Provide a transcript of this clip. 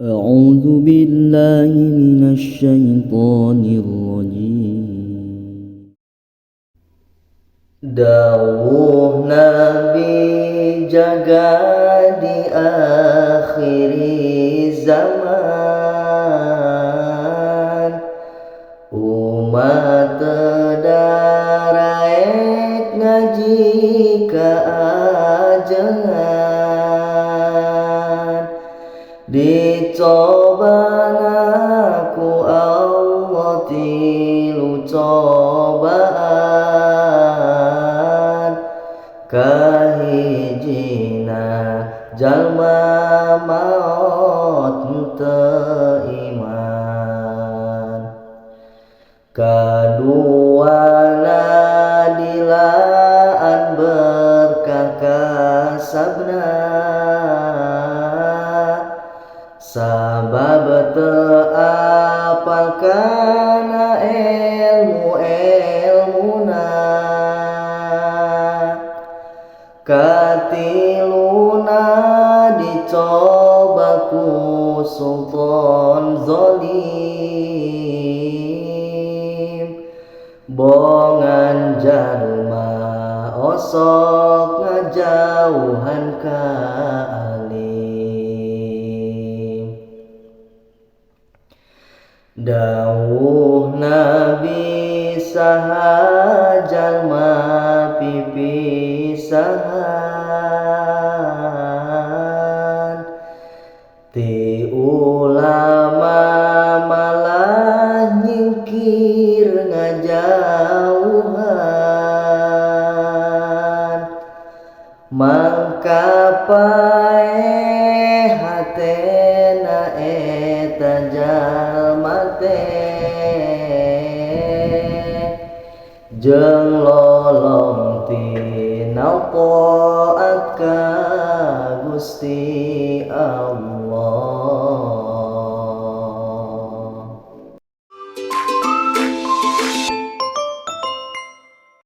أعوذ بالله من الشيطان الرجيم. Dawuh Nabi jaga di akhir zaman, umat tedaraek ngaji kaajengan, dicobana ku Allah tilu cobaan, kahijina jalma maot teu iman, kaduana dilaan berkah kasabna, sabab teu apal kana ilmu-ilmuna, katiluna dicoba ku sultan zalim, bongan jalma osok ngajauhan ka alim. Dawuh Nabi saha jalma pipisahan, ti ulama malah nyingkir ngajauhan, mangka pae hatena eta jalma teh jeung lolo